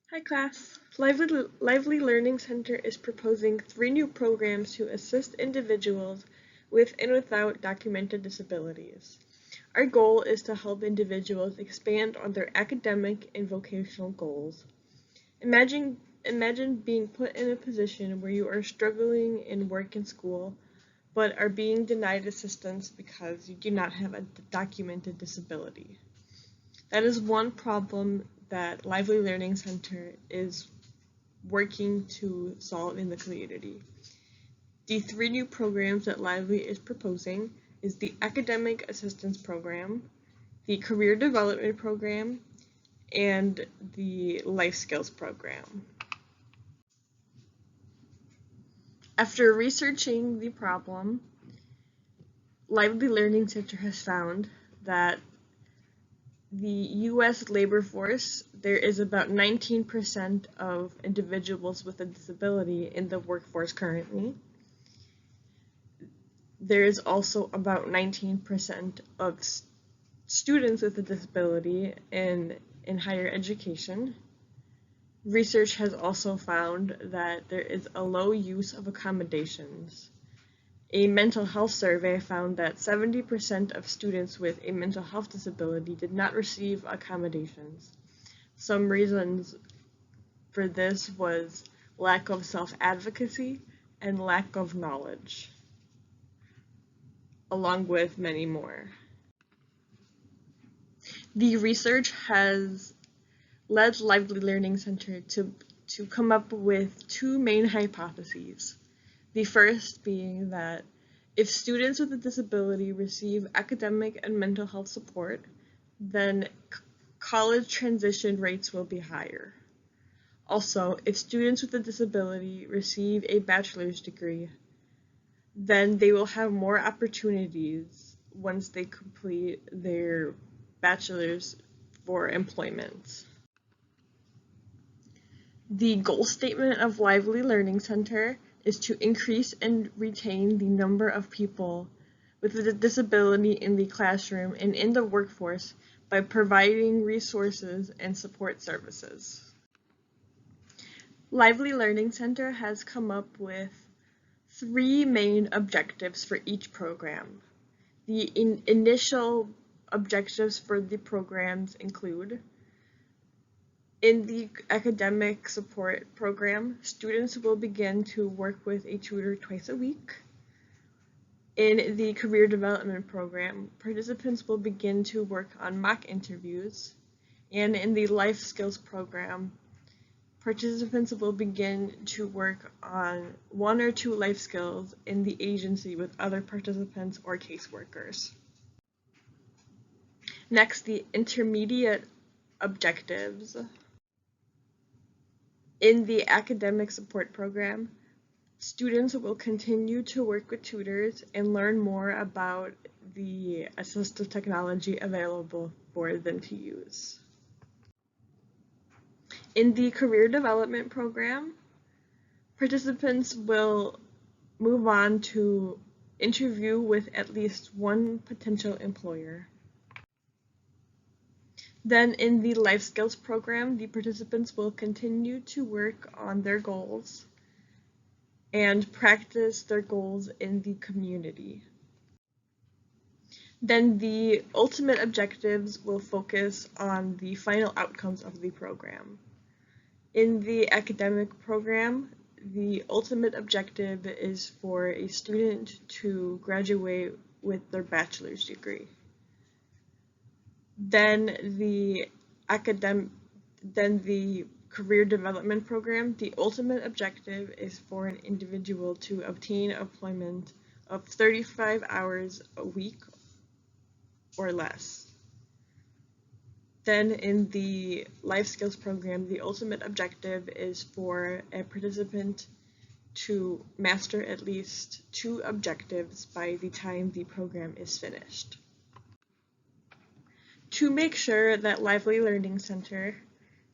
Hi class. Lively Learning Center is proposing 3 new programs to assist individuals with and without documented disabilities. Our goal is to help individuals expand on their academic and vocational goals. Imagine being put in a position where you are struggling in work and school, but are being denied assistance because you do not have a documented disability. That is one problem that Lively Learning Center is working to solve in the community. The 3 new programs that Lively is proposing is the Academic Assistance Program, the Career Development Program, and the Life Skills Program. After researching the problem, Lively Learning Center has found that the U.S. labor force, there is about 19% of individuals with a disability in the workforce currently. There is also about 19% of students with a disability in higher education. Research has also found that there is a low use of accommodations. A mental health survey found that 70% of students with a mental health disability did not receive accommodations. Some reasons for this was lack of self-advocacy and lack of knowledge, along with many more. The research has led Lively Learning Center to come up with 2 main hypotheses. The first being that if students with a disability receive academic and mental health support, then college transition rates will be higher. Also, if students with a disability receive a bachelor's degree, then they will have more opportunities once they complete their bachelor's for employment. The goal statement of Lively Learning Center is to increase and retain the number of people with a disability in the classroom and in the workforce by providing resources and support services. Lively Learning Center has come up with 3 main objectives for each program. The initial objectives for the programs include: in the academic support program, students will begin to work with a tutor twice a week. In the career development program, participants will begin to work on mock interviews. And in the life skills program, participants will begin to work on 1 or 2 life skills in the agency with other participants or caseworkers. Next, the intermediate objectives. In the academic support program, students will continue to work with tutors and learn more about the assistive technology available for them to use. In the career development program, participants will move on to interview with at least 1 potential employer. Then in the life skills program, the participants will continue to work on their goals and practice their goals in the community. Then the ultimate objectives will focus on the final outcomes of the program. In the academic program, the ultimate objective is for a student to graduate with their bachelor's degree. Then the career development program, the ultimate objective is for an individual to obtain employment of 35 hours a week or less. Then in the life skills program, the ultimate objective is for a participant to master at least 2 objectives by the time the program is finished. To make sure that Lively Learning Center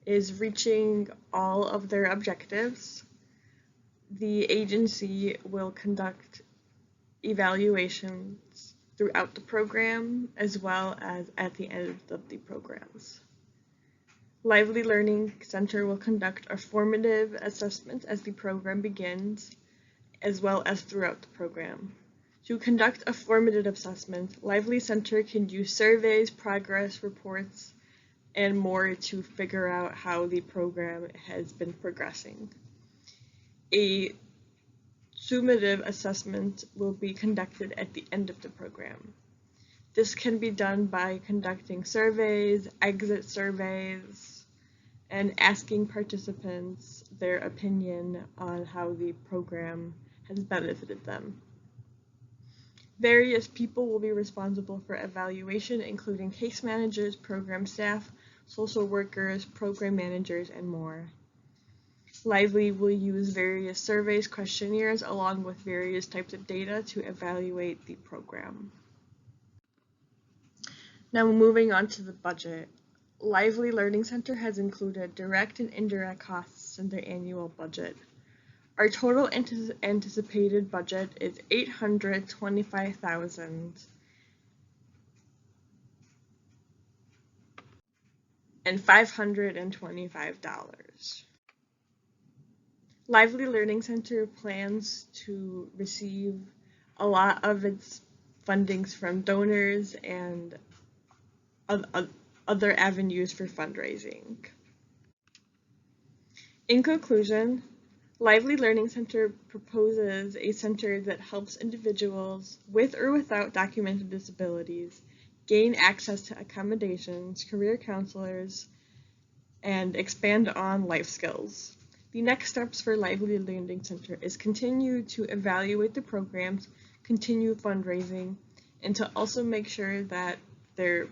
is reaching all of their objectives, the agency will conduct evaluations throughout the program as well as at the end of the programs. Lively Learning Center will conduct a formative assessment as the program begins, as well as throughout the program. To conduct a formative assessment, Lively Center can use surveys, progress reports, and more to figure out how the program has been progressing. A summative assessment will be conducted at the end of the program. This can be done by conducting surveys, exit surveys, and asking participants their opinion on how the program has benefited them. Various people will be responsible for evaluation, including case managers, program staff, social workers, program managers, and more. Lively will use various surveys, questionnaires, along with various types of data to evaluate the program. Now moving on to the budget. Lively Learning Center has included direct and indirect costs in their annual budget. Our total anticipated budget is $825,525. Lively Learning Center plans to receive a lot of its fundings from donors and other avenues for fundraising. In conclusion, Lively Learning Center proposes a center that helps individuals with or without documented disabilities gain access to accommodations, career counselors, and expand on life skills. The next steps for Lively Learning Center is continue to evaluate the programs, continue fundraising, and to also make sure that their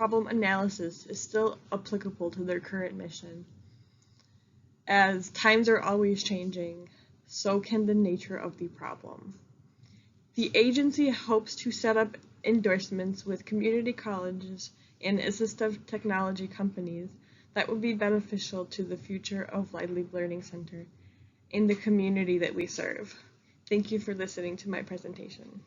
problem analysis is still applicable to their current mission. As times are always changing, so can the nature of the problem. The agency hopes to set up endorsements with community colleges and assistive technology companies that would be beneficial to the future of Lively Learning Center and the community that we serve. Thank you for listening to my presentation.